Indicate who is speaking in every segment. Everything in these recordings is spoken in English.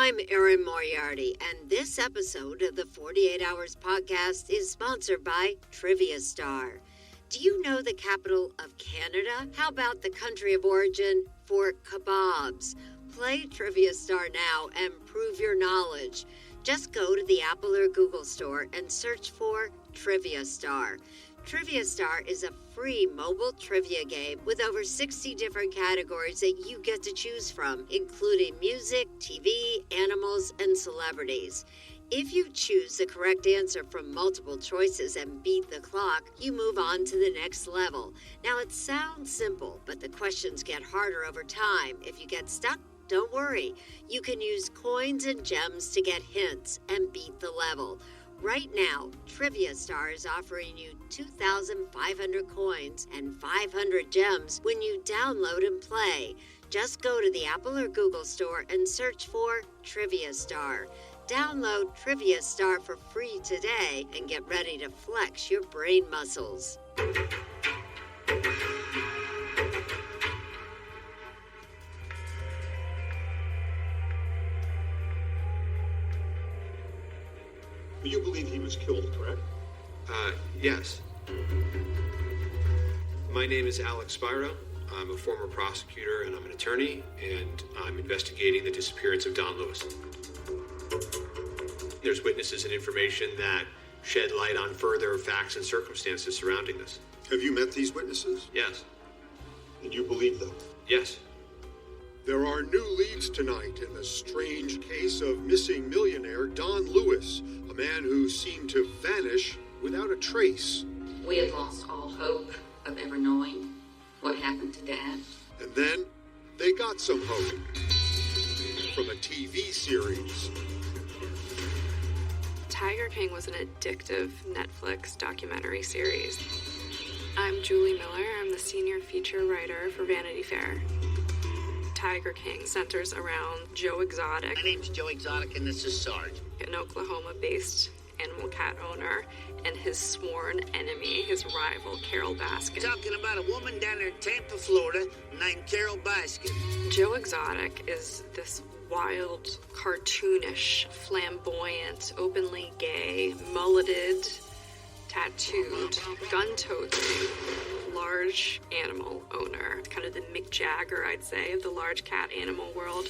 Speaker 1: I'm Erin Moriarty, and this episode of the 48 Hours podcast is sponsored by Trivia Star. Do you know the capital of Canada? How about the country of origin for kebabs? Play Trivia Star now and prove your knowledge. Just go to the Apple or Google store and search for Trivia Star. Trivia Star is a free mobile trivia game with over 60 different categories that you get to choose from, including music, TV, animals, and celebrities. If you choose the correct answer from multiple choices and beat the clock, you move on to the next level. Now, it sounds simple, but the questions get harder over time. If you get stuck, don't worry. You can use coins and gems to get hints and beat the level. Right now, Trivia Star is offering you 2,500 coins and 500 gems when you download and play. Just go to the Apple or Google store and search for Trivia Star. Download Trivia Star for free today and get ready to flex your brain muscles.
Speaker 2: You believe he was killed, correct?
Speaker 3: Yes. My name is Alex Spiro. I'm a former prosecutor and I'm an attorney, and I'm investigating the disappearance of Don Lewis. There's witnesses and information that shed light on further facts and circumstances surrounding this.
Speaker 2: Have you met these witnesses?
Speaker 3: Yes.
Speaker 2: And you believe them?
Speaker 3: Yes.
Speaker 2: There are new leads tonight in the strange case of missing millionaire Don Lewis, a man who seemed to vanish without a trace.
Speaker 4: We had lost all hope of ever knowing what happened to Dad.
Speaker 2: And then they got some hope from a TV series.
Speaker 5: Tiger King was an addictive Netflix documentary series. I'm Julie Miller. I'm the senior feature writer for Vanity Fair. Tiger King centers around Joe Exotic.
Speaker 6: My name's Joe Exotic, and this is Sarge.
Speaker 5: An Oklahoma-based animal cat owner and his sworn enemy, his rival, Carole Baskin.
Speaker 6: Talking about a woman down there in Tampa, Florida, named Carole Baskin.
Speaker 5: Joe Exotic is this wild, cartoonish, flamboyant, openly gay, mulleted, tattooed, gun-toting, large animal owner. Kind of the Mick Jagger, I'd say, of the large cat animal world.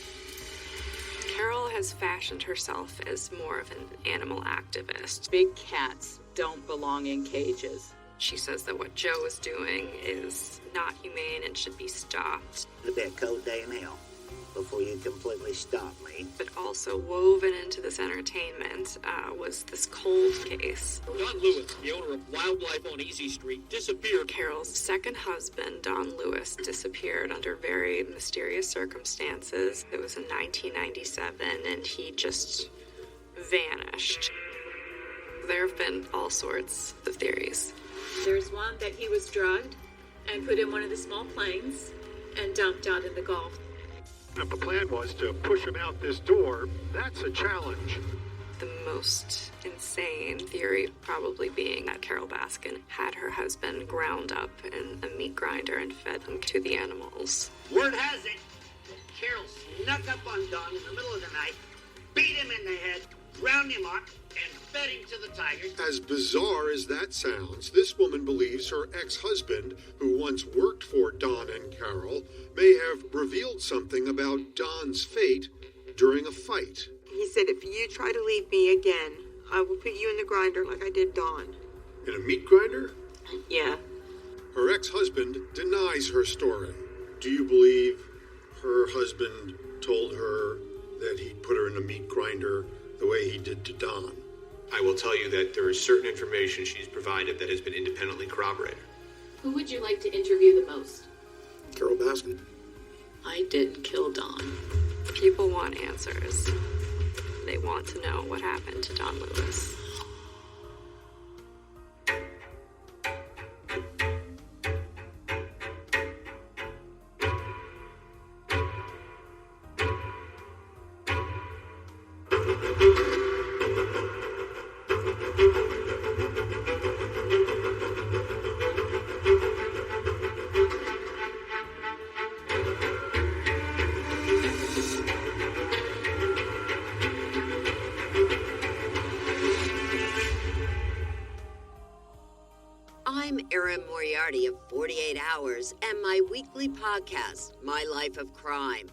Speaker 5: Carole has fashioned herself as more of an animal activist.
Speaker 7: Big cats don't belong in cages.
Speaker 5: She says that what Joe is doing is not humane and should be stopped.
Speaker 6: It'll be a cold day in hell before you completely stop me.
Speaker 5: But also woven into this entertainment was this cold case.
Speaker 8: Don Lewis, the owner of Wildlife on Easy Street, disappeared.
Speaker 5: Carole's second husband, Don Lewis, disappeared under very mysterious circumstances. It was in 1997, and he just vanished. There have been all sorts of theories.
Speaker 9: There's one that he was drugged and put in one of the small planes and dumped out in the Gulf.
Speaker 2: If the plan was to push him out this door, that's a challenge.
Speaker 5: The most insane theory probably being that Carole Baskin had her husband ground up in a meat grinder and fed them to the animals.
Speaker 6: Word has it that Carole snuck up on Don in the middle of the night, beat him in the head, ground him up, and fed him to the tigers.
Speaker 2: As bizarre as that sounds, this woman believes her ex-husband, who once worked for Don and Carole, may have revealed something about Don's fate during a fight.
Speaker 10: He said, if you try to leave me again, I will put you in the grinder like I did Don.
Speaker 2: In a meat grinder?
Speaker 10: Yeah.
Speaker 2: Her ex-husband denies her story. Do you believe her husband told her that he'd put her in a meat grinder the way he did to Don?
Speaker 3: I will tell you that there is certain information she's provided that has been independently corroborated.
Speaker 9: Who would you like to interview the most?
Speaker 2: Carole Baskin.
Speaker 4: I did kill Don.
Speaker 5: People want answers. They want to know what happened to Don Lewis.
Speaker 1: Party of 48 Hours and my weekly podcast, My Life of Crime.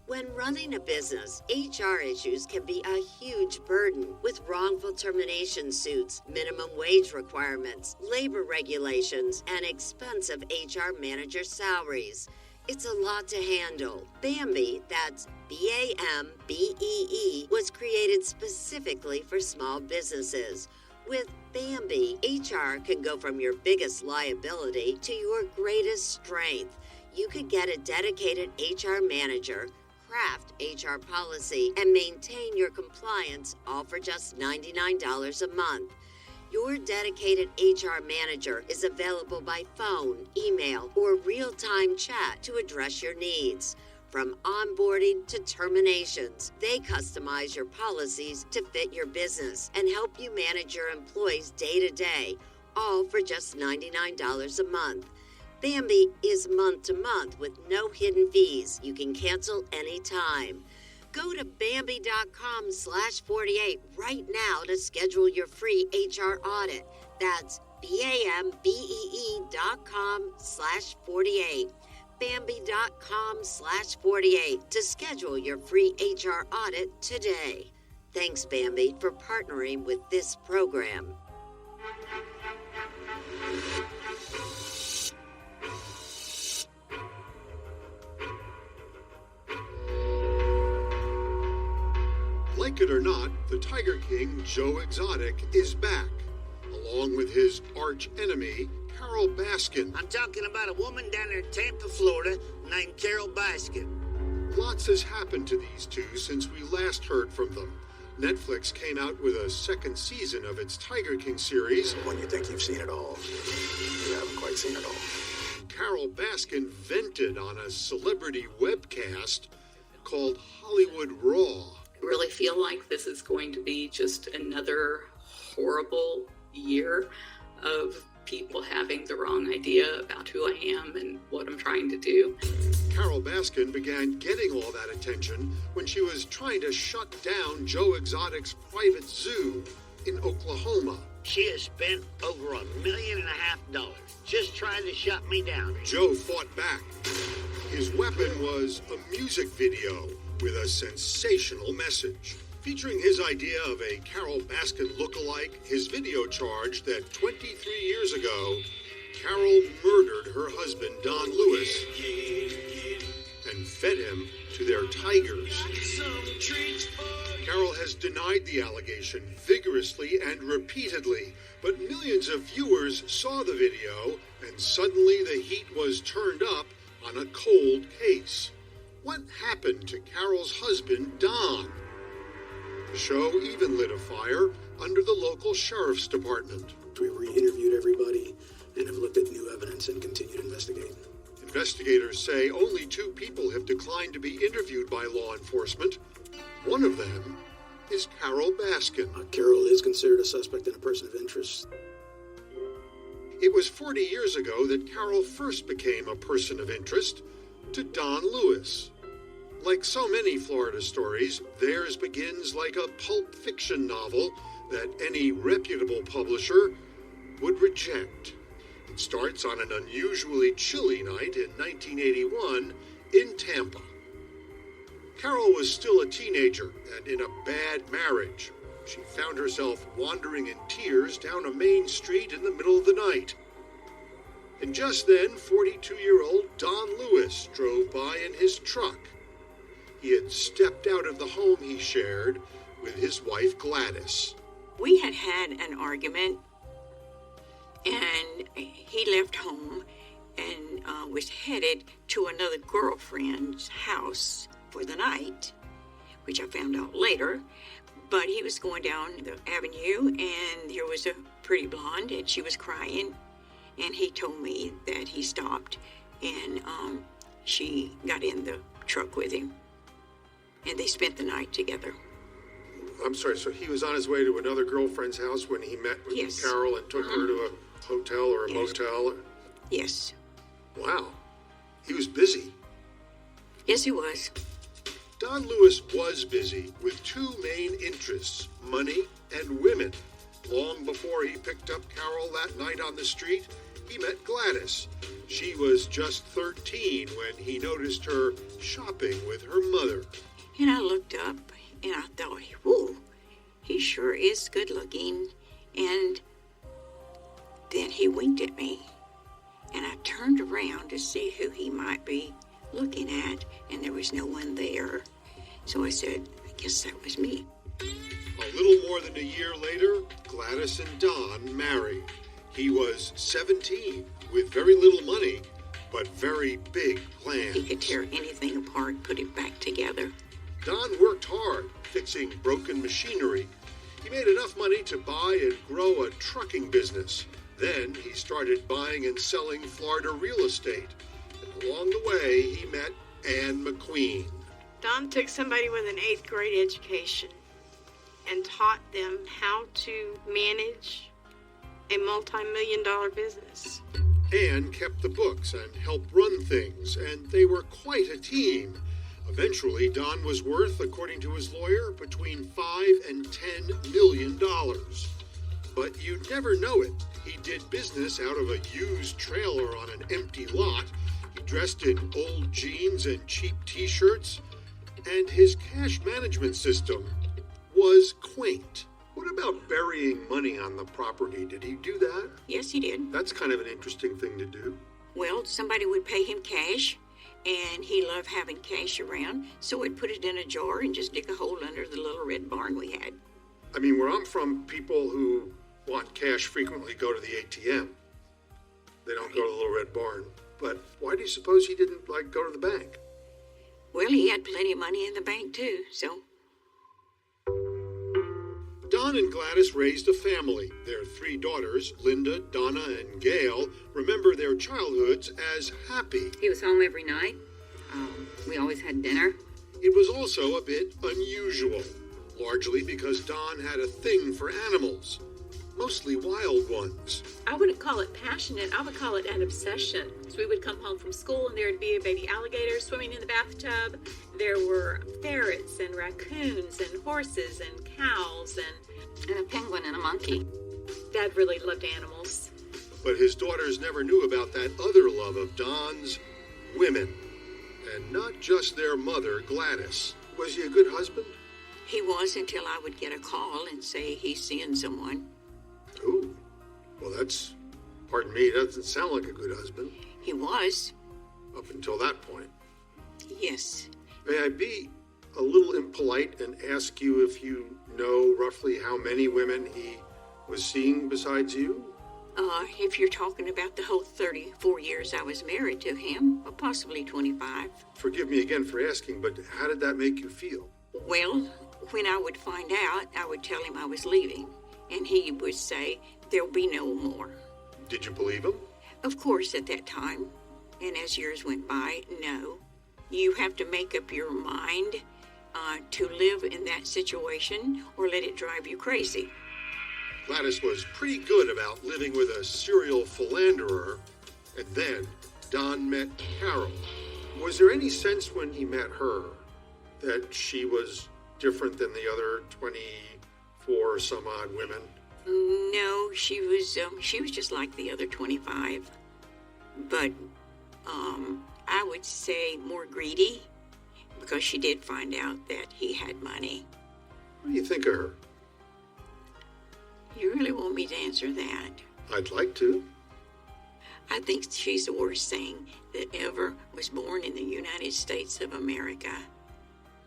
Speaker 1: When running a business, HR issues can be a huge burden with wrongful termination suits, minimum wage requirements, labor regulations, and expensive HR manager salaries. It's a lot to handle. Bambee, that's BAMBEE, was created specifically for small businesses. With Bambee, HR can go from your biggest liability to your greatest strength. You could get a dedicated HR manager, craft HR policy, and maintain your compliance, all for just $99 a month. Your dedicated HR manager is available by phone, email, or real-time chat to address your needs. From onboarding to terminations, they customize your policies to fit your business and help you manage your employees day to day, all for just $99 a month. Bambee is month to month with no hidden fees. You can cancel anytime. Go to Bambee.com/48 right now to schedule your free HR audit. That's BAMBEE.com/48. Bambee.com/48 to schedule your free HR audit today. Thanks, Bambee, for partnering with this program.
Speaker 2: Like it or not, the Tiger King, Joe Exotic, is back, along with his arch enemy, Carol Baskin.
Speaker 6: I'm talking about a woman down there in Tampa, Florida, named Carol Baskin.
Speaker 2: Lots has happened to these two since we last heard from them. Netflix came out with a second season of its Tiger King series.
Speaker 11: When you think you've seen it all, you haven't quite seen it all.
Speaker 2: Carol Baskin vented on a celebrity webcast called Hollywood Raw.
Speaker 4: I really feel like this is going to be just another horrible year of people having the wrong idea about who I am and what I'm trying to do.
Speaker 2: Carol Baskin began getting all that attention when she was trying to shut down Joe Exotic's private zoo in Oklahoma.
Speaker 6: She has spent over $1.5 million just trying to shut me down.
Speaker 2: Joe fought back. His weapon was a music video with a sensational message. Featuring his idea of a Carol Baskin lookalike, his video charged that 23 years ago, Carol murdered her husband, Don Lewis, and fed him to their tigers. Carol has denied the allegation vigorously and repeatedly, but millions of viewers saw the video, and suddenly the heat was turned up on a cold case. What happened to Carol's husband, Don? The show even lit a fire under the local sheriff's department.
Speaker 11: We re-interviewed everybody and have looked at new evidence and continued investigating.
Speaker 2: Investigators say only 2 people have declined to be interviewed by law enforcement. One of them is Carol Baskin.
Speaker 11: Carol is considered a suspect and a person of interest.
Speaker 2: It was 40 years ago that Carol first became a person of interest to Don Lewis. Like so many Florida stories, theirs begins like a pulp fiction novel that any reputable publisher would reject. It starts on an unusually chilly night in 1981 in Tampa. Carol was still a teenager and in a bad marriage. She found herself wandering in tears down a main street in the middle of the night. And just then, 42-year-old Don Lewis drove by in his truck. He had stepped out of the home he shared with his wife Gladys.
Speaker 12: We had an argument, and he left home and was headed to another girlfriend's house for the night, which I found out later. But he was going down the avenue, and there was a pretty blonde, and she was crying. And he told me that he stopped, and she got in the truck with him. And they spent the night together.
Speaker 2: I'm sorry, so he was on his way to another girlfriend's house when he met with Carol and took her to a hotel or a motel?
Speaker 12: Yes.
Speaker 2: Wow. He was busy.
Speaker 12: Yes, he was.
Speaker 2: Don Lewis was busy with 2 main interests, money and women. Long before he picked up Carol that night on the street, he met Gladys. She was just 13 when he noticed her shopping with her mother.
Speaker 12: And I looked up and I thought, whoa, he sure is good looking. And then he winked at me. And I turned around to see who he might be looking at, and there was no one there. So I said, I guess that was me.
Speaker 2: A little more than a year later, Gladys and Don married. He was 17, with very little money, but very big plans.
Speaker 12: He could tear anything apart, put it back together.
Speaker 2: Don worked hard, fixing broken machinery. He made enough money to buy and grow a trucking business. Then he started buying and selling Florida real estate. And along the way, he met Anne McQueen.
Speaker 10: Don took somebody with an 8th grade education and taught them how to manage a multi-million-dollar business.
Speaker 2: Anne kept the books and helped run things, and they were quite a team. Eventually, Don was worth, according to his lawyer, between $5 and $10 million. But you'd never know it. He did business out of a used trailer on an empty lot. He dressed in old jeans and cheap t-shirts. And his cash management system was quaint. What about burying money on the property? Did he do that?
Speaker 12: Yes, he did.
Speaker 2: That's kind of an interesting thing to do.
Speaker 12: Well, somebody would pay him cash, and he loved having cash around, so we'd put it in a jar and just dig a hole under the little red barn we had.
Speaker 2: I mean, where I'm from, people who want cash frequently go to the ATM. They don't go to the little red barn. But why do you suppose he didn't, go to the bank?
Speaker 12: Well, he had plenty of money in the bank, too, so...
Speaker 2: Don and Gladys raised a family. Their 3 daughters, Linda, Donna, and Gail, remember their childhoods as happy.
Speaker 13: He was home every night. We always had dinner.
Speaker 2: It was also a bit unusual, largely because Don had a thing for animals, mostly wild ones.
Speaker 9: I wouldn't call it passionate. I would call it an obsession. So we would come home from school and there would be a baby alligator swimming in the bathtub. There were ferrets and raccoons and horses and cows
Speaker 13: and a penguin and a monkey.
Speaker 9: Dad really loved animals.
Speaker 2: But his daughters never knew about that other love of Don's, women. And not just their mother, Gladys. Was he a good husband?
Speaker 12: He was, until I would get a call and say he's seeing someone.
Speaker 2: Ooh. Well, that's, pardon me, doesn't sound like a good husband.
Speaker 12: He was.
Speaker 2: Up until that point.
Speaker 12: Yes.
Speaker 2: May I be a little impolite and ask you if you know roughly how many women he was seeing besides you?
Speaker 12: If you're talking about the whole 34 years I was married to him, or possibly 25.
Speaker 2: Forgive me again for asking, but how did that make you feel?
Speaker 12: Well, when I would find out, I would tell him I was leaving, and he would say, there'll be no more.
Speaker 2: Did you believe him?
Speaker 12: Of course, at that time. And as years went by, no. You have to make up your mind to live in that situation or let it drive you crazy.
Speaker 2: Gladys was pretty good about living with a serial philanderer, and then Don met Carol. Was there any sense when he met her that she was different than the other 24 some odd women?
Speaker 12: No, she was just like the other 25. But I would say more greedy, because she did find out that he had money.
Speaker 2: What do you think of her?
Speaker 12: You really want me to answer that?
Speaker 2: I'd like to.
Speaker 12: I think she's the worst thing that ever was born in the United States of America.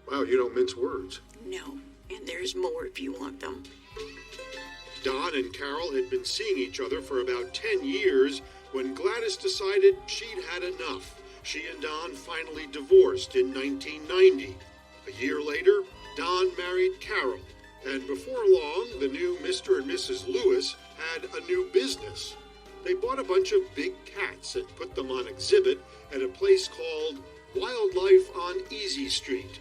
Speaker 2: Wow, you don't mince words.
Speaker 12: No, and there's more if you want them.
Speaker 2: Don and Carol had been seeing each other for about 10 years when Gladys decided she'd had enough. She and Don finally divorced in 1990. A year later, Don married Carol. And before long, the new Mr. and Mrs. Lewis had a new business. They bought a bunch of big cats and put them on exhibit at a place called Wildlife on Easy Street.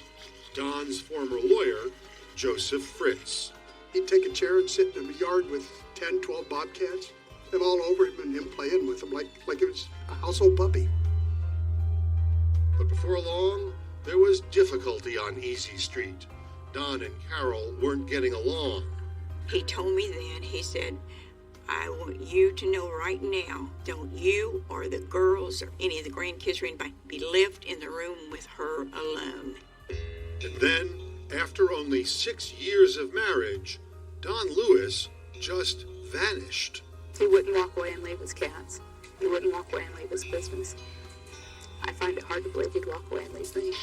Speaker 2: Don's former lawyer, Joseph Fritz.
Speaker 11: He'd take a chair and sit in a yard with 10, 12 bobcats, and all over him and him playing with them like it was a household puppy.
Speaker 2: But before long, there was difficulty on Easy Street. Don and Carol weren't getting along.
Speaker 12: He told me then, he said, I want you to know right now, don't you or the girls or any of the grandkids or anybody be left in the room with her alone.
Speaker 2: And then, after only 6 years of marriage, Don Lewis just vanished.
Speaker 14: He wouldn't walk away and leave his cats. He wouldn't walk away and leave his business. I find it hard to believe he'd walk away and leave me.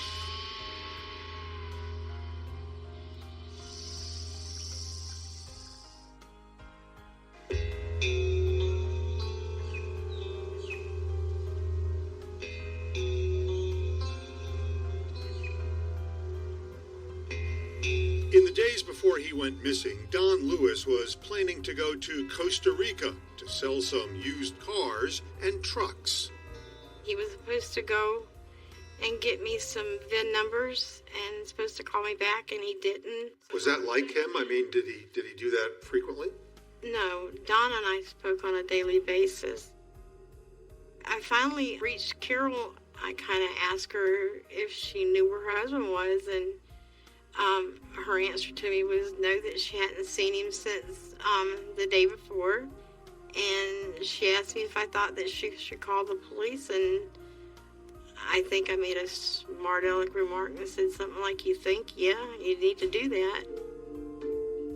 Speaker 2: In the days before he went missing, Don Lewis was planning to go to Costa Rica to sell some used cars and trucks.
Speaker 10: He was supposed to go and get me some VIN numbers and supposed to call me back, and he didn't.
Speaker 2: Was that like him? I mean, did he do that frequently?
Speaker 10: No, Don and I spoke on a daily basis. I finally reached Carol. I kind of asked her if she knew where her husband was, and her answer to me was no, that she hadn't seen him since the day before. And she asked me if I thought that she should call the police, and I think I made a smart aleck remark and said something like, you think? Yeah, you need to do that.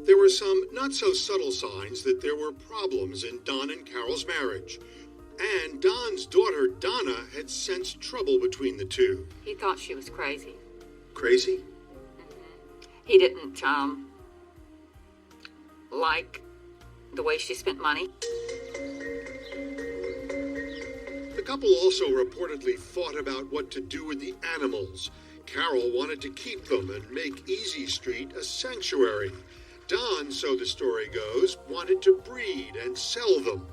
Speaker 2: There were some not-so-subtle signs that there were problems in Don and Carol's marriage. And Don's daughter, Donna, had sensed trouble between the two.
Speaker 13: He thought she was crazy.
Speaker 2: Crazy?
Speaker 13: He didn't, like the way she spent money.
Speaker 2: The couple also reportedly fought about what to do with the animals. Carol wanted to keep them and make Easy Street a sanctuary. Don, so the story goes, wanted to breed and sell them.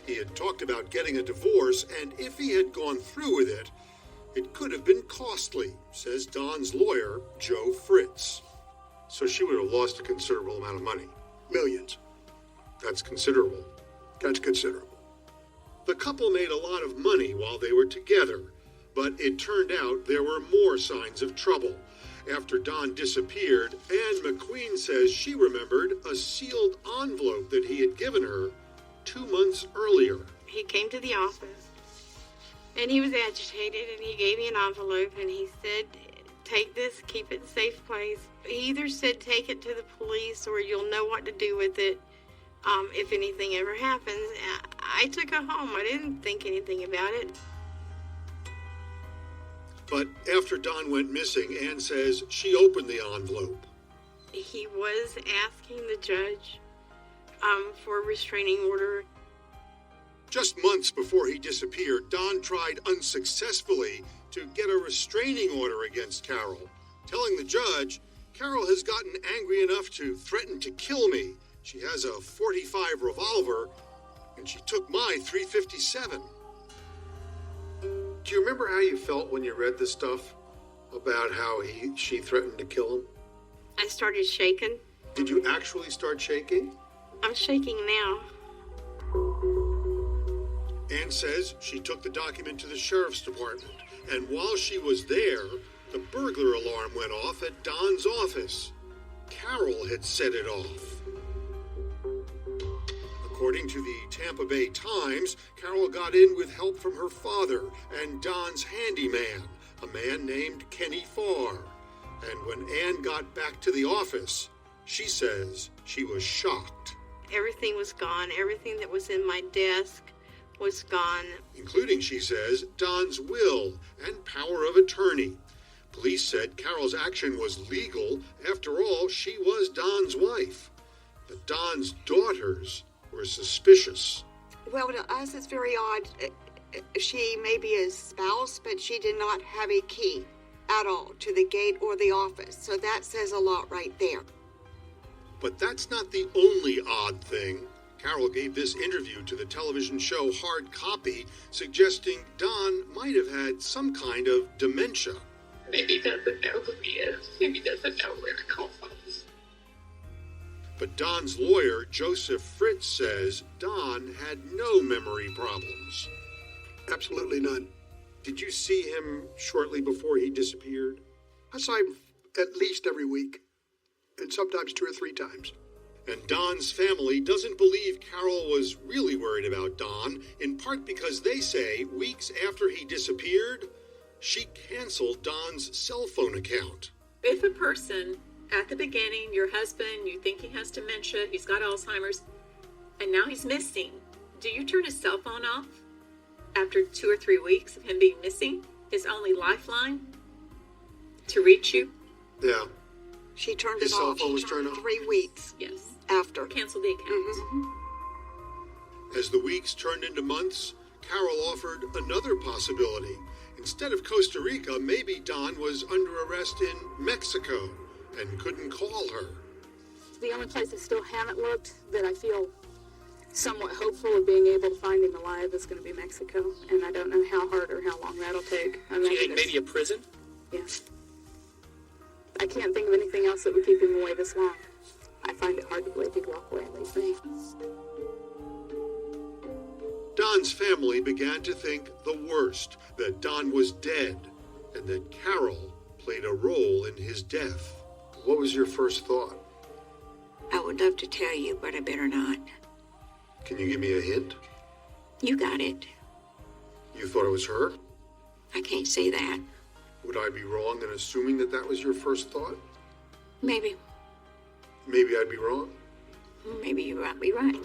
Speaker 2: He had talked about getting a divorce, and if he had gone through with it, it could have been costly, says Don's lawyer, Joe Fritz. So she would have lost a considerable amount of money.
Speaker 11: Millions.
Speaker 2: That's considerable.
Speaker 11: That's considerable.
Speaker 2: The couple made a lot of money while they were together, but it turned out there were more signs of trouble. After Don disappeared, Anne McQueen says she remembered a sealed envelope that he had given her 2 months earlier.
Speaker 10: He came to the office, and he was agitated, and he gave me an envelope, and he said, take this, keep it in a safe place. He either said, take it to the police, or you'll know what to do with it if anything ever happens. I took it home. I didn't think anything about it.
Speaker 2: But after Don went missing, Anne says she opened the envelope.
Speaker 10: He was asking the judge for a restraining order.
Speaker 2: Just months before he disappeared, Don tried unsuccessfully to get a restraining order against Carol, telling the judge, Carol has gotten angry enough to threaten to kill me. She has a .45 revolver, and she took my .357. Do you remember how you felt when you read the stuff about how she threatened to kill him?
Speaker 10: I started shaking.
Speaker 2: Did you actually start shaking?
Speaker 10: I'm shaking now.
Speaker 2: Anne says she took the document to the sheriff's department, and while she was there, the burglar alarm went off at Don's office. Carol had set it off. According to the Tampa Bay Times, Carol got in with help from her father and Don's handyman, a man named Kenny Farr. And when Anne got back to the office, she says she was shocked.
Speaker 10: Everything was gone. Everything that was in my desk was gone.
Speaker 2: Including, she says, Don's will and power of attorney. Police said Carol's action was legal. After all, she was Don's wife. But Don's daughters were suspicious.
Speaker 15: Well, to us, it's very odd. She may be a spouse, but she did not have a key at all to the gate or the office. So that says a lot right there.
Speaker 2: But that's not the only odd thing. Carol gave this interview to the television show Hard Copy, suggesting Don might have had some kind of dementia.
Speaker 4: Maybe doesn't know who he is. Maybe doesn't know where to call from.
Speaker 2: But Don's lawyer, Joseph Fritz, says Don had no memory problems.
Speaker 11: Absolutely none.
Speaker 2: Did you see him shortly before he disappeared?
Speaker 11: I saw him at least every week, and sometimes 2 or 3 times.
Speaker 2: And Don's family doesn't believe Carol was really worried about Don, in part because they say weeks after he disappeared, she canceled Don's cell phone account.
Speaker 9: If a person, at the beginning, your husband, you think he has dementia, he's got Alzheimer's, and now he's missing, do you turn his cell phone off after 2 or 3 weeks of him being missing? His only lifeline to reach you?
Speaker 2: Yeah.
Speaker 15: She turned
Speaker 2: His
Speaker 15: it
Speaker 2: cell
Speaker 15: off.
Speaker 2: phone was turned off?
Speaker 15: 3 weeks.
Speaker 9: Yes.
Speaker 15: After.
Speaker 9: Cancel the account.
Speaker 2: As the weeks turned into months, Carol offered another possibility. Instead of Costa Rica, maybe Don was under arrest in Mexico and couldn't call her.
Speaker 14: The only place I still haven't looked that I feel somewhat hopeful of being able to find him alive is going to be Mexico, and I don't know how hard or how long that'll take.
Speaker 8: Do you think maybe a prison?
Speaker 14: Yes. I can't think of anything else that would keep him away this long. I find it hard to believe he'd walk away and leave me.
Speaker 2: Don's family began to think the worst, that Don was dead, and that Carol played a role in his death. What was your first thought?
Speaker 12: I would love to tell you, but I better not.
Speaker 2: Can you give me a hint?
Speaker 12: You got it.
Speaker 2: You thought it was her?
Speaker 12: I can't say that.
Speaker 2: Would I be wrong in assuming that that was your first thought?
Speaker 12: Maybe.
Speaker 2: Maybe I'd be wrong?
Speaker 12: Maybe you might be right.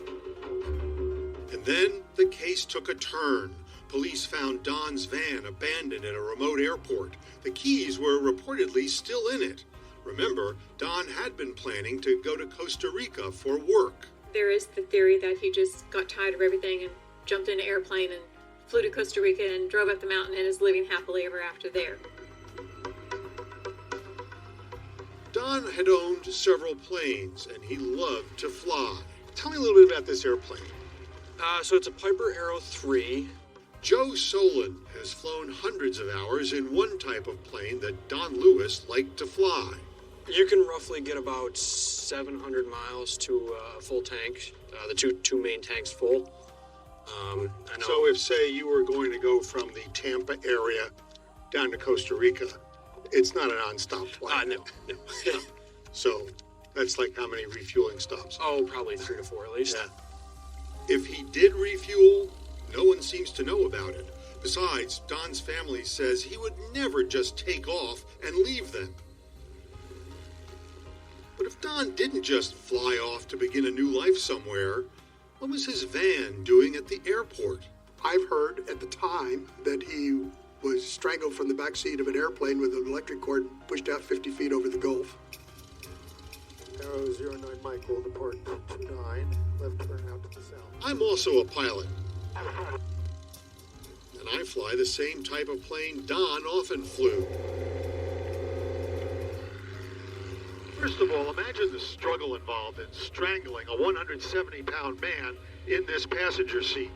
Speaker 2: And then the case took a turn. Police found Don's van abandoned at a remote airport. The keys were reportedly still in it. Remember, Don had been planning to go to Costa Rica for work.
Speaker 9: There is the theory that he just got tired of everything and jumped in an airplane and flew to Costa Rica and drove up the mountain and is living happily ever after there.
Speaker 2: Don had owned several planes, and he loved to fly. Tell me a little bit about this airplane.
Speaker 8: So it's a Piper Arrow 3.
Speaker 2: Joe Solon has flown hundreds of hours in one type of plane that Don Lewis liked to fly.
Speaker 16: You can roughly get about 700 miles to a full tank, the two main tanks full. I know.
Speaker 11: So if, say, you were going to go from the Tampa area down to Costa Rica, it's not a non-stop flight?
Speaker 16: No.
Speaker 2: So that's like how many refueling stops?
Speaker 16: Oh, probably 3 to 4 at least.
Speaker 2: Yeah. If he did refuel, no one seems to know about it. Besides, Don's family says he would never just take off and leave them. But if Don didn't just fly off to begin a new life somewhere, what was his van doing at the airport?
Speaker 11: I've heard at the time that he was strangled from the back seat of an airplane with an electric cord pushed out 50 feet over the Gulf.
Speaker 17: Arrow 09 Mike, will depart 29, left turn out to the south.
Speaker 2: I'm also a pilot. And I fly the same type of plane Don often flew.
Speaker 17: First of all, imagine the struggle involved in strangling a 170-pound man in this passenger seat.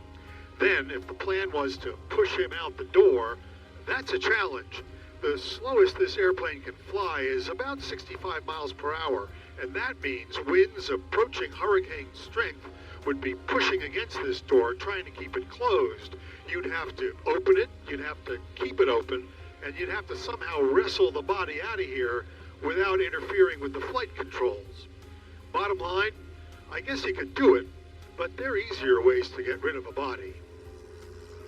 Speaker 17: Then, if the plan was to push him out the door, that's a challenge. The slowest this airplane can fly is about 65 miles per hour, and that means winds approaching hurricane strength would be pushing against this door, trying to keep it closed. You'd have to open it, you'd have to keep it open, and you'd have to somehow wrestle the body out of here without interfering with the flight controls. Bottom line, I guess you could do it, but there are easier ways to get rid of a body.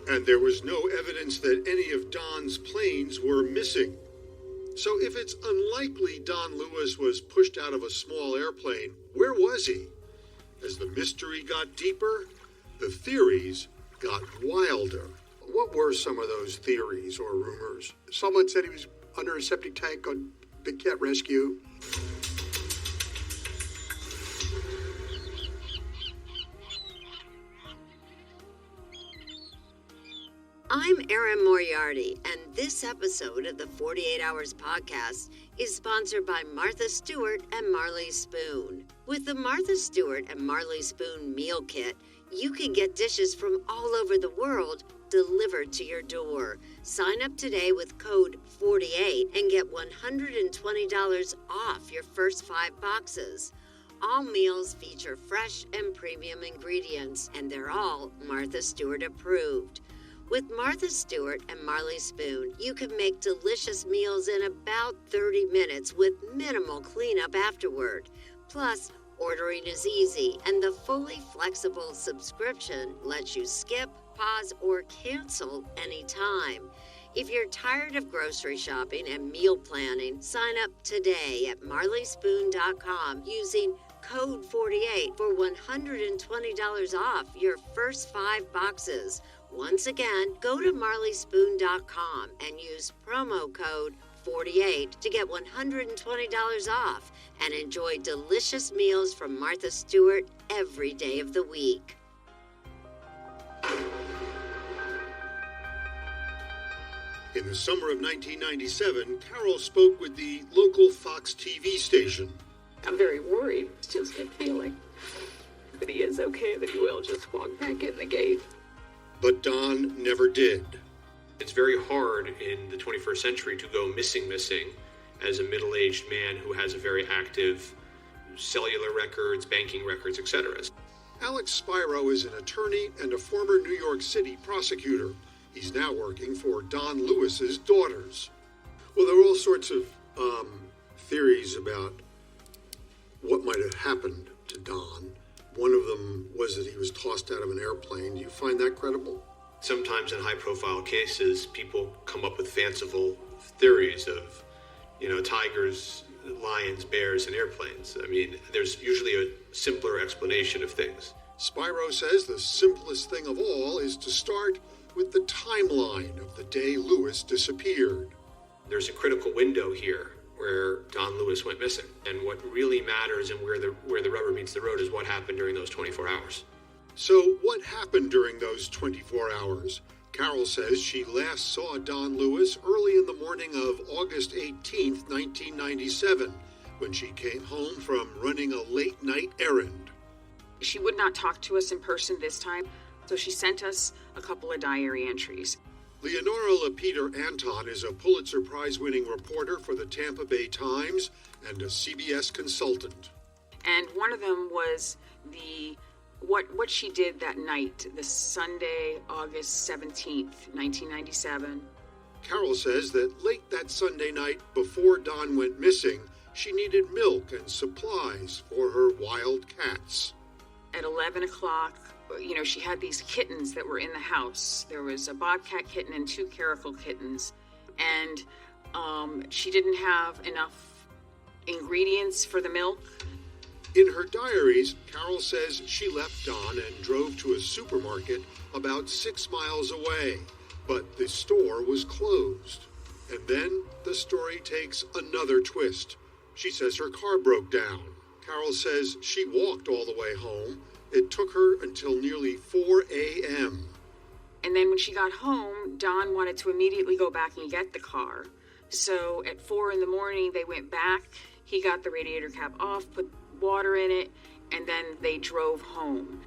Speaker 2: And there was no evidence that any of Don's planes were missing. So if it's unlikely Don Lewis was pushed out of a small airplane, where was he? As the mystery got deeper, the theories got wilder. What were some of those theories or rumors?
Speaker 11: Someone said he was under a septic tank on Big Cat Rescue.
Speaker 1: I'm Erin Moriarty, and this episode of the 48 Hours podcast is sponsored by Martha Stewart and Marley Spoon. With the Martha Stewart and Marley Spoon meal kit, you can get dishes from all over the world delivered to your door. Sign up today with code 48 and get $120 off your first 5 boxes. All meals feature fresh and premium ingredients, and they're all Martha Stewart approved. With Martha Stewart and Marley Spoon, you can make delicious meals in about 30 minutes with minimal cleanup afterward. Plus, Ordering is easy, and the fully flexible subscription lets you skip, pause, or cancel anytime. If you're tired of grocery shopping and meal planning, sign up today at marleyspoon.com using code 48 for $120 off your first 5 boxes. Once again, go to marleyspoon.com and use promo code 48 to get $120 off and enjoy delicious meals from Martha Stewart every day of the week.
Speaker 2: In the summer of 1997, Carol spoke with the local Fox TV station.
Speaker 14: I'm very worried. It's just a feeling that he is okay, that he will just walk back in the gate.
Speaker 2: But Don never did.
Speaker 3: It's very hard in the 21st century to go missing as a middle-aged man who has a very active cellular records, banking records, etc.
Speaker 2: Alex Spiro is an attorney and a former New York City prosecutor. He's now working for Don Lewis's daughters. Well, there are all sorts of theories about what might have happened to Don. One of them was that he was tossed out of an airplane. Do you find that credible?
Speaker 3: Sometimes in high-profile cases, people come up with fanciful theories of, tigers, lions, bears, and airplanes. I mean, there's usually a simpler explanation of things.
Speaker 2: Spiro says the simplest thing of all is to start with the timeline of the day Lewis disappeared.
Speaker 3: There's a critical window here where Don Lewis went missing. And what really matters and where the rubber meets the road is what happened during those 24 hours.
Speaker 2: So what happened during those 24 hours? Carol says she last saw Don Lewis early in the morning of August 18th, 1997, when she came home from running a late-night errand.
Speaker 18: She would not talk to us in person this time, so she sent us a couple of diary entries.
Speaker 2: Leonora Lapeter Anton is a Pulitzer Prize-winning reporter for the Tampa Bay Times and a CBS consultant.
Speaker 18: And one of them was what she did that night, the Sunday, August 17th, 1997.
Speaker 2: Carol says that late that Sunday night, before Don went missing, she needed milk and supplies for her wild cats.
Speaker 18: At 11 o'clock, she had these kittens that were in the house. There was a bobcat kitten and 2 caracal kittens. And she didn't have enough ingredients for the milk.
Speaker 2: In her diaries, Carol says she left Don and drove to a supermarket about 6 miles away, but the store was closed. And then the story takes another twist. She says her car broke down. Carol says she walked all the way home. It took her until nearly 4 a.m.
Speaker 18: And then when she got home, Don wanted to immediately go back and get the car. So at 4 in the morning, they went back. He got the radiator cap off, put water in it, and then they drove home.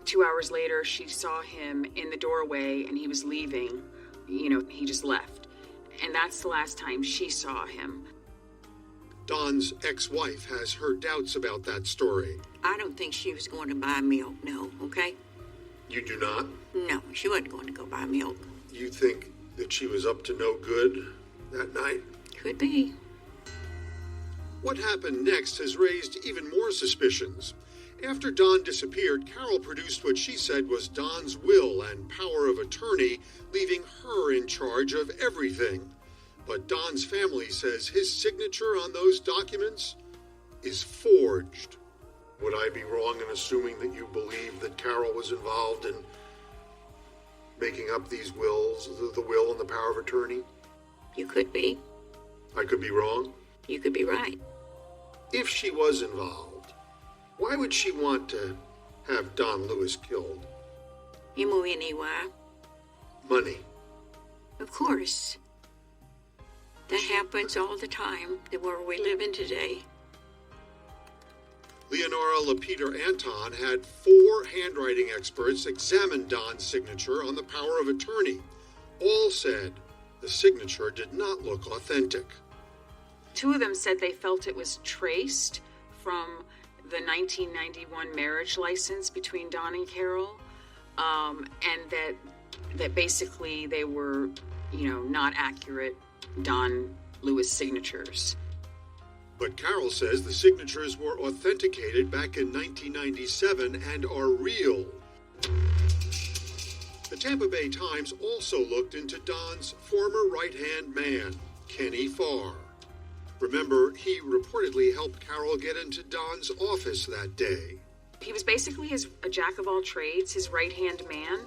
Speaker 18: 2 hours later, she saw him in the doorway and he was leaving. He just left. And that's the last time she saw him.
Speaker 2: Don's ex-wife has her doubts about that story.
Speaker 12: I don't think she was going to buy milk, no, okay?
Speaker 2: You do not?
Speaker 12: No, she wasn't going to go buy milk.
Speaker 2: You think that she was up to no good that night?
Speaker 12: Could be.
Speaker 2: What happened next has raised even more suspicions. After Don disappeared, Carol produced what she said was Don's will and power of attorney, leaving her in charge of everything. But Don's family says his signature on those documents is forged. Would I be wrong in assuming that you believe that Carol was involved in making up these wills, the will and the power of attorney?
Speaker 12: You could be.
Speaker 2: I could be wrong?
Speaker 12: You could be right.
Speaker 2: If she was involved, why would she want to have Don Lewis killed?
Speaker 12: You know why?
Speaker 2: Money.
Speaker 12: Of course. That happens all the time, the world we live in today.
Speaker 2: Leonora Lapeter Anton had 4 handwriting experts examine Don's signature on the power of attorney. All said the signature did not look authentic.
Speaker 18: 2 of them said they felt it was traced from the 1991 marriage license between Don and Carol, and that basically they were, not accurate Don Lewis signatures.
Speaker 2: But Carol says the signatures were authenticated back in 1997 and are real. The Tampa Bay Times also looked into Don's former right-hand man, Kenny Farr. Remember, he reportedly helped Carol get into Don's office that day.
Speaker 18: He was basically a jack of all trades, his right-hand man.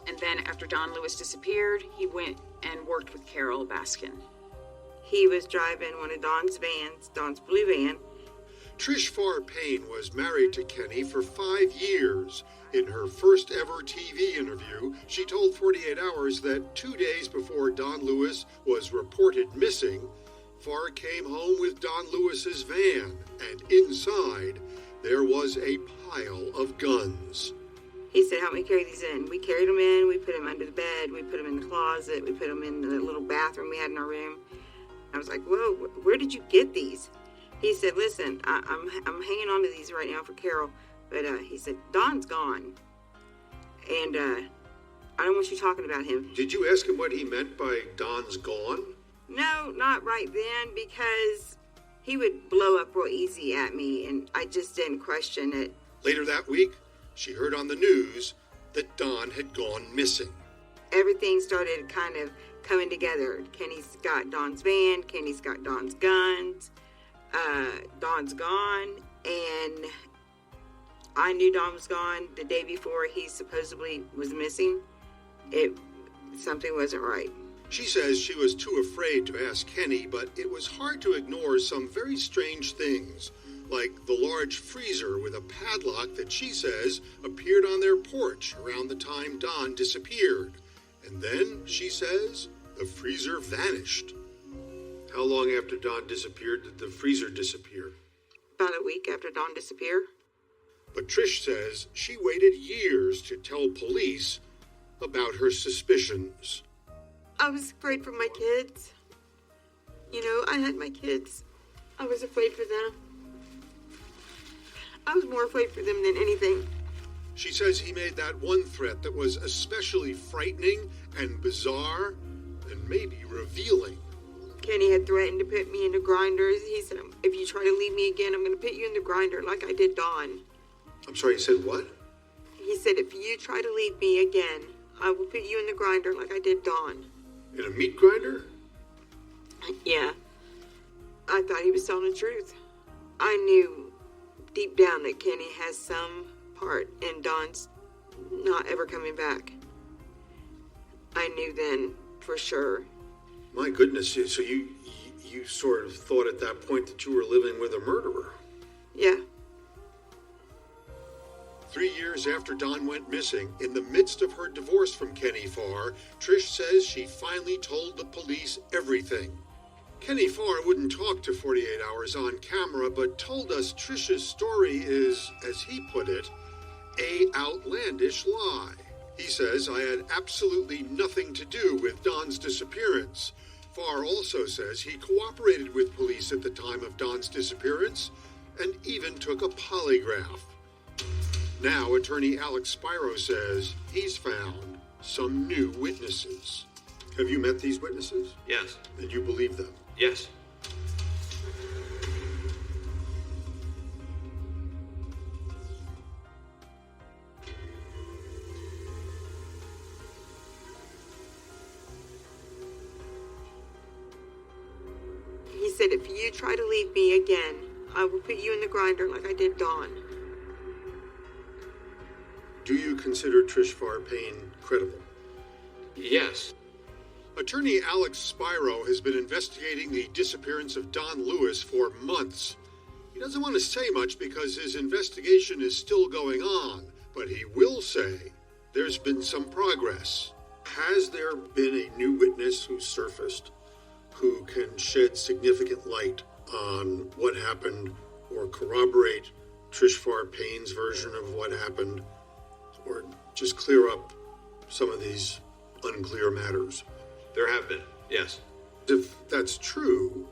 Speaker 18: And then after Don Lewis disappeared, he went and worked with Carol Baskin.
Speaker 19: He was driving one of Don's vans, Don's blue van.
Speaker 2: Trish Farr Payne was married to Kenny for 5 years. In her first ever TV interview, she told 48 Hours that 2 days before Don Lewis was reported missing, Farr came home with Don Lewis's van, and inside there was a pile of guns.
Speaker 19: He said, help me carry these in. We carried them in, we put them under the bed, we put them in the closet, we put them in the little bathroom we had in our room. I was like, whoa, where did you get these? He said, listen, I'm hanging on to these right now for Carol, but he said, Don's gone, and I don't want you talking about him.
Speaker 2: Did you ask him what he meant by Don's gone?
Speaker 19: No, not right then, because he would blow up real easy at me, and I just didn't question it.
Speaker 2: Later that week, she heard on the news that Don had gone missing.
Speaker 19: Everything started kind of coming together. Kenny's got Don's van, Kenny's got Don's guns, Don's gone, and I knew Don was gone the day before he supposedly was missing. Something wasn't right.
Speaker 2: She says she was too afraid to ask Kenny, but it was hard to ignore some very strange things, like the large freezer with a padlock that she says appeared on their porch around the time Don disappeared. And then, she says, the freezer vanished. How long after Don disappeared did the freezer disappear?
Speaker 19: About a week after Don disappeared.
Speaker 2: But Trish says she waited years to tell police about her suspicions.
Speaker 19: I was afraid for my kids. You know, I had my kids. I was afraid for them. I was more afraid for them than anything.
Speaker 2: She says he made that one threat that was especially frightening and bizarre and maybe revealing.
Speaker 19: Kenny had threatened to put me in the grinders. He said, if you try to leave me again, I'm going to put you in the grinder like I did Don.
Speaker 2: I'm sorry, he said what?
Speaker 19: He said, if you try to leave me again, I will put you in the grinder like I did Don.
Speaker 2: In a meat grinder?
Speaker 19: Yeah. I thought he was telling the truth. I knew deep down that Kenny has some part in Don's not ever coming back. I knew then for sure.
Speaker 2: My goodness, so you sort of thought at that point that you were living with a murderer.
Speaker 19: Yeah.
Speaker 2: 3 years after Don went missing, in the midst of her divorce from Kenny Farr, Trish says she finally told the police everything. Kenny Farr wouldn't talk to 48 Hours on camera, but told us Trish's story is, as he put it, a outlandish lie. He says, I had absolutely nothing to do with Don's disappearance. Farr also says he cooperated with police at the time of Don's disappearance and even took a polygraph. Now, attorney Alex Spiro says he's found some new witnesses. Have you met these witnesses?
Speaker 3: Yes.
Speaker 2: And you believe them?
Speaker 3: Yes.
Speaker 19: He said, if you try to leave me again, I will put you in the grinder like I did Don.
Speaker 2: Do you consider Trish Farr Payne credible?
Speaker 3: Yes.
Speaker 2: Attorney Alex Spiro has been investigating the disappearance of Don Lewis for months. He doesn't want to say much because his investigation is still going on, but he will say there's been some progress. Has there been a new witness who surfaced who can shed significant light on what happened or corroborate Trish Farr Payne's version of what happened, or just clear up some of these unclear matters?
Speaker 3: There have been, yes.
Speaker 2: If that's true,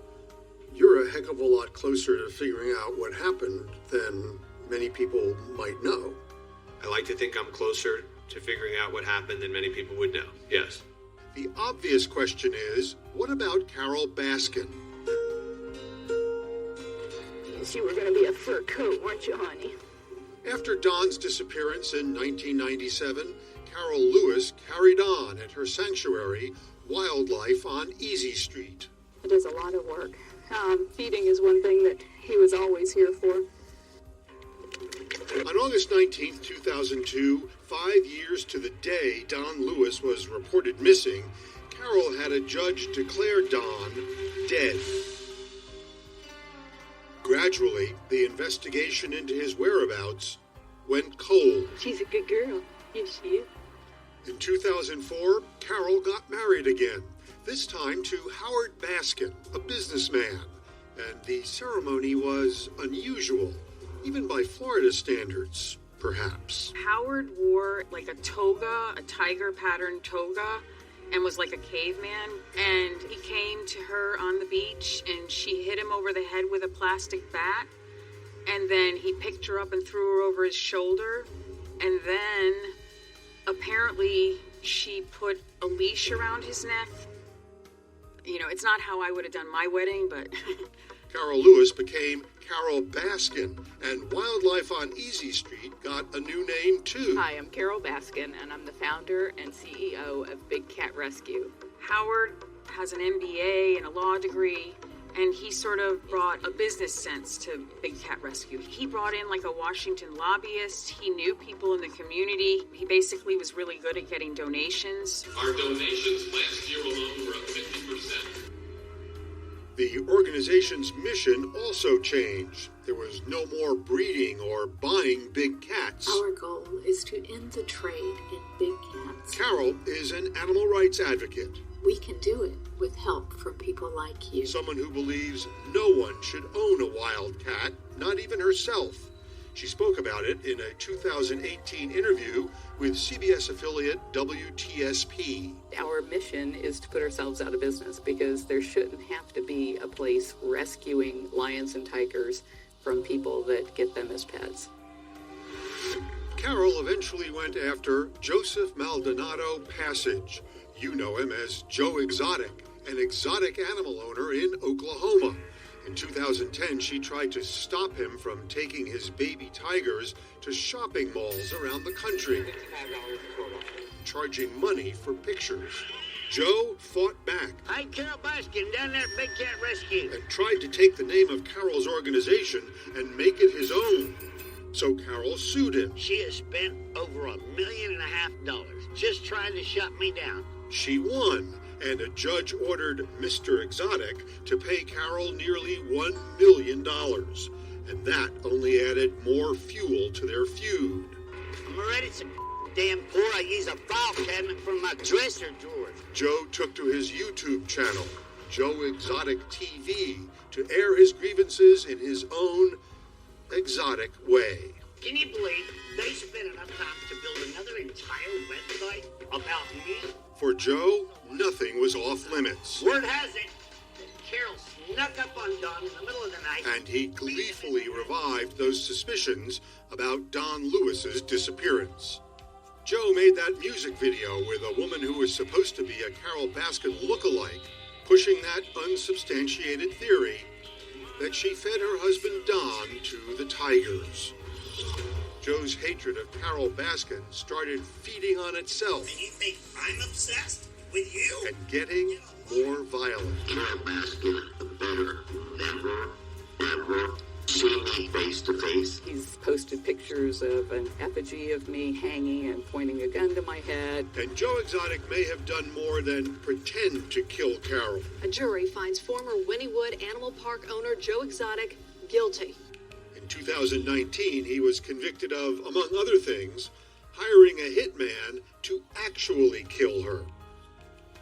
Speaker 2: you're a heck of a lot closer to figuring out what happened than many people might know.
Speaker 3: I like to think I'm closer to figuring out what happened than many people would know, yes.
Speaker 2: The obvious question is, what about Carol Baskin?
Speaker 14: promise you were going to be a fur coat, weren't you, honey?
Speaker 2: After Dawn's disappearance in 1997, Carol Lewis carried on at her sanctuary, Wildlife on Easy Street.
Speaker 14: It is a lot of work. Feeding is one thing that he was always here for.
Speaker 2: On August 19, 2002, 5 years to the day Dawn Lewis was reported missing, Carol had a judge declare Dawn dead. Gradually, the investigation into his whereabouts went cold.
Speaker 14: She's a good girl. Yes, she is.
Speaker 2: In 2004, Carol got married again, this time to Howard Baskin, a businessman. And the ceremony was unusual, even by Florida standards, perhaps.
Speaker 18: Howard wore like a toga, a tiger pattern toga, and was like a caveman. And he came to her on the beach and she hit him over the head with a plastic bat. And then he picked her up and threw her over his shoulder. And then apparently she put a leash around his neck. You know, it's not how I would have done my wedding, but...
Speaker 2: Carol Lewis became Carol Baskin, and Wildlife on Easy Street got a new name, too.
Speaker 7: Hi, I'm Carol Baskin, and I'm the founder and CEO of Big Cat Rescue.
Speaker 18: Howard has an MBA and a law degree, and he sort of brought a business sense to Big Cat Rescue. He brought in like a Washington lobbyist. He knew people in the community. He basically was really good at getting donations.
Speaker 20: Our donations last year alone were up 50%.
Speaker 2: The organization's mission also changed. There was no more breeding or buying big cats.
Speaker 21: Our goal is to end the trade in big cats.
Speaker 2: Carol is an animal rights advocate.
Speaker 21: We can do it with help from people like you.
Speaker 2: Someone who believes no one should own a wild cat, not even herself. She spoke about it in a 2018 interview with CBS affiliate WTSP.
Speaker 7: Our mission is to put ourselves out of business because there shouldn't have to be a place rescuing lions and tigers from people that get them as pets.
Speaker 2: Carol eventually went after Joseph Maldonado Passage. You know him as Joe Exotic, an exotic animal owner in Oklahoma. In 2010, she tried to stop him from taking his baby tigers to shopping malls around the country, charging money for pictures. Joe fought back.
Speaker 6: I'm Carol Baskin down there at Big Cat Rescue.
Speaker 2: And tried to take the name of Carol's organization and make it his own. So Carol sued him.
Speaker 6: She has spent over $1.5 million just trying to shut me down.
Speaker 2: She won, and a judge ordered Mr. Exotic to pay Carol nearly $1 million. And that only added more fuel to their feud.
Speaker 6: I'm already so damn poor I use a file cabinet from my dresser drawers.
Speaker 2: Joe took to his YouTube channel, Joe Exotic TV, to air his grievances in his own exotic way.
Speaker 6: Can you believe they spent enough time to build another entire website about me?
Speaker 2: For Joe, nothing was off limits.
Speaker 6: Word has it, Carol snuck up on Dawn in the middle of the night.
Speaker 2: And he gleefully revived those suspicions about Dawn Lewis's disappearance. Joe made that music video with a woman who was supposed to be a Carol Baskin lookalike, pushing that unsubstantiated theory that she fed her husband Don to the tigers. Joe's hatred of Carol Baskin started feeding on itself.
Speaker 6: And you think I'm obsessed with you?
Speaker 2: And getting more violent.
Speaker 22: Carol Baskin better never seen me face to face.
Speaker 7: He's posted pictures of an effigy of me hanging and pointing a gun to my head.
Speaker 2: And Joe Exotic may have done more than pretend to kill Carol.
Speaker 23: A jury finds former Wynnewood Animal Park owner Joe Exotic guilty.
Speaker 2: In 2019, he was convicted of, among other things, hiring a hitman to actually kill her.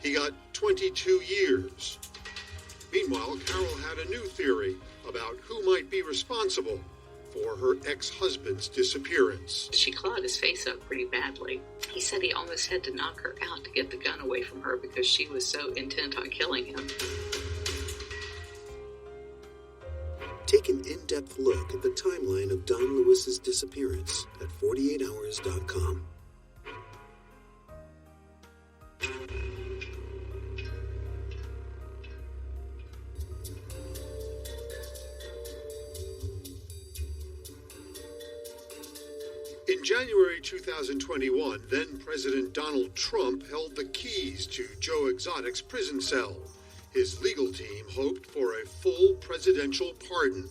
Speaker 2: He got 22 years. Meanwhile, Carol had a new theory about who might be responsible for her ex-husband's disappearance.
Speaker 4: She clawed his face up pretty badly. He said he almost had to knock her out to get the gun away from her because she was so intent on killing him.
Speaker 24: Take an in-depth look at the timeline of Dawn Lewis's disappearance at 48hours.com.
Speaker 2: In January 2021, then-President Donald Trump held the keys to Joe Exotic's prison cell. His legal team hoped for a full presidential pardon.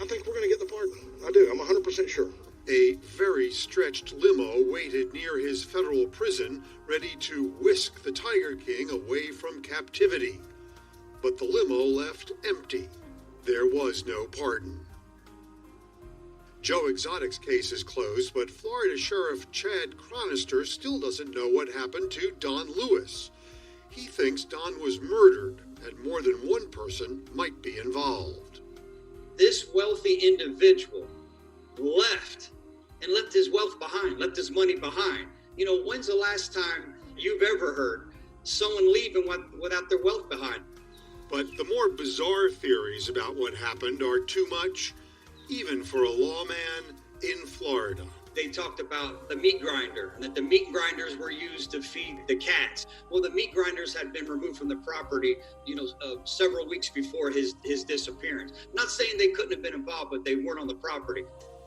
Speaker 11: I think we're going to get the pardon. I do. I'm 100% sure.
Speaker 2: A very stretched limo waited near his federal prison, ready to whisk the Tiger King away from captivity. But the limo left empty. There was no pardon. Joe Exotic's case is closed, but Florida Sheriff Chad Chronister still doesn't know what happened to Don Lewis. He thinks Don was murdered, and more than one person might be involved.
Speaker 6: This wealthy individual left his wealth behind, left his money behind. You know, when's the last time you've ever heard someone leaving without their wealth behind?
Speaker 2: But the more bizarre theories about what happened are too much, even for a lawman in Florida.
Speaker 6: They talked about the meat grinder, and that the meat grinders were used to feed the cats. Well, the meat grinders had been removed from the property, several weeks before his disappearance. Not saying they couldn't have been involved, but they weren't on the property.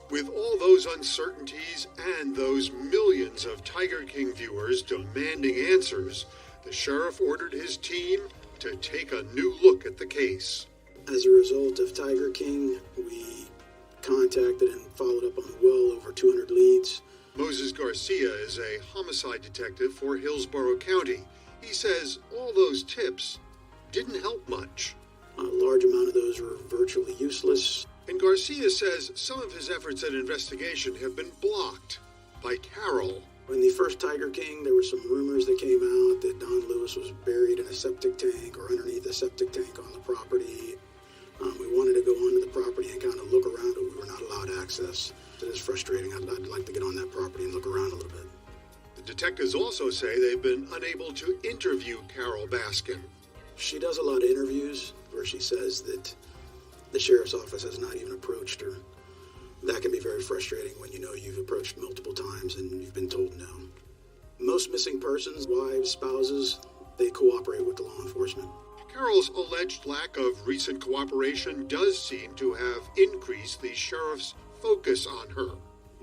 Speaker 2: With all those uncertainties and those millions of Tiger King viewers demanding answers, the sheriff ordered his team to take a new look at the case.
Speaker 24: As a result of Tiger King, we contacted and followed up on well over 200 leads.
Speaker 2: Moses Garcia is a homicide detective for Hillsborough County. He says all those tips didn't help much.
Speaker 24: A large amount of those were virtually useless.
Speaker 2: And Garcia says some of his efforts at investigation have been blocked by Carol.
Speaker 24: In the first Tiger King, there were some rumors that came out that Don Lewis was buried in a septic tank or underneath a septic tank on the property. We wanted to go onto the property and kind of look around, but we were not allowed access. It is frustrating. I'd like to get on that property and look around a little bit.
Speaker 2: The detectives also say they've been unable to interview Carol Baskin.
Speaker 24: She does a lot of interviews where she says that the sheriff's office has not even approached her. That can be very frustrating when you know you've approached multiple times and you've been told no. Most missing persons, wives, spouses, they cooperate with the law enforcement.
Speaker 2: Carol's alleged lack of recent cooperation does seem to have increased the sheriff's focus on her.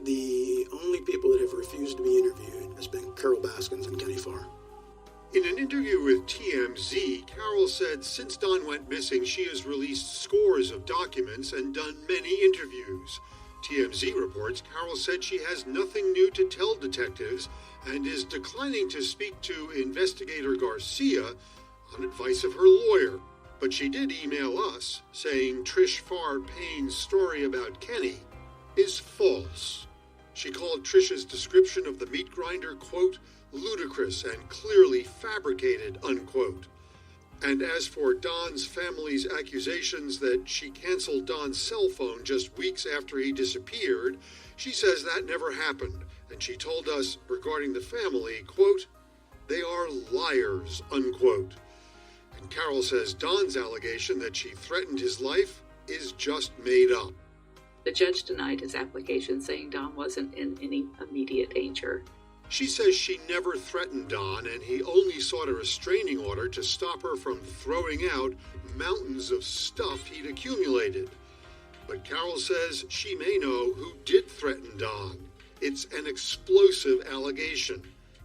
Speaker 24: The only people that have refused to be interviewed has been Carol Baskins and Kenny Farr.
Speaker 2: In an interview with TMZ, Carol said since Don went missing, she has released scores of documents and done many interviews. TMZ reports Carol said she has nothing new to tell detectives and is declining to speak to investigator Garcia on advice of her lawyer. But she did email us saying Trish Farr Payne's story about Kenny is false. She called Trish's description of the meat grinder, quote, ludicrous and clearly fabricated, unquote. And as for Don's family's accusations that she canceled Don's cell phone just weeks after he disappeared, she says that never happened, and she told us regarding the family, quote, they are liars, unquote. And Carol says Don's allegation that she threatened his life is just made up.
Speaker 7: The judge denied his application, saying Don wasn't in any immediate danger.
Speaker 2: She says she never threatened Don, and he only sought a restraining order to stop her from throwing out mountains of stuff he'd accumulated. But Carol says she may know who did threaten Don. It's an explosive allegation.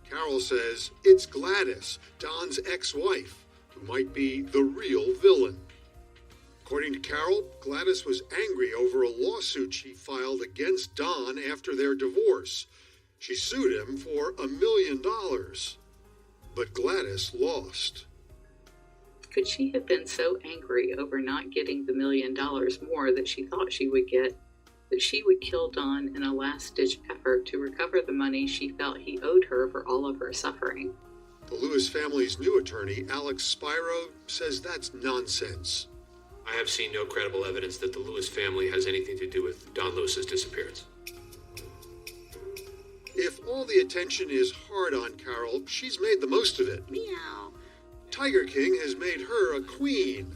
Speaker 2: Carol says it's Gladys, Don's ex-wife, who might be the real villain. According to Carol, Gladys was angry over a lawsuit she filed against Don after their divorce. She sued him for $1 million, but Gladys lost.
Speaker 7: Could she have been so angry over not getting the $1 million more that she thought she would get, that she would kill Don in a last-ditch effort to recover the money she felt he owed her for all of her suffering?
Speaker 2: The Lewis family's new attorney, Alex Spiro, says that's nonsense.
Speaker 3: I have seen no credible evidence that the Lewis family has anything to do with Don Lewis's disappearance.
Speaker 2: If all the attention is hard on Carol, she's made the most of it.
Speaker 12: Meow.
Speaker 2: Tiger King has made her a queen.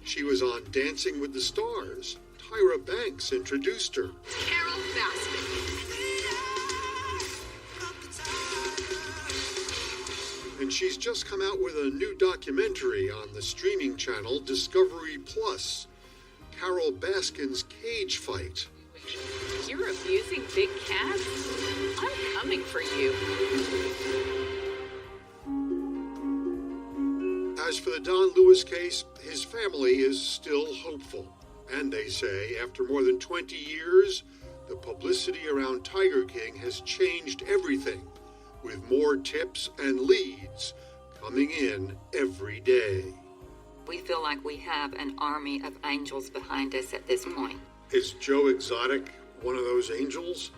Speaker 2: She was on Dancing with the Stars. Tyra Banks introduced her.
Speaker 23: Carol Baskin.
Speaker 2: And she's just come out with a new documentary on the streaming channel Discovery Plus. Carol Baskin's Cage Fight.
Speaker 7: You're abusing big cats? I'm coming for you.
Speaker 2: As for the Don Lewis case, his family is still hopeful. And they say, after more than 20 years, the publicity around Tiger King has changed everything, with more tips and leads coming in every day.
Speaker 12: We feel like we have an army of angels behind us at this point.
Speaker 2: Is Joe Exotic one of those angels?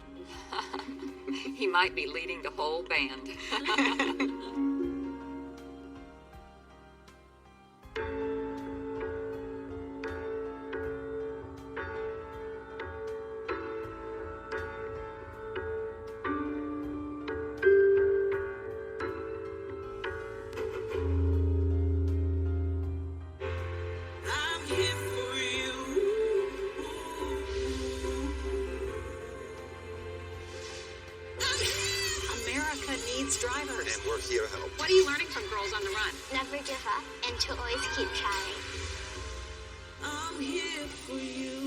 Speaker 12: He might be leading the whole band.
Speaker 5: Drivers.
Speaker 10: And we're here to help.
Speaker 5: What are you learning from Girls on the Run?
Speaker 13: Never give up and to always keep trying.
Speaker 5: I'm here for you.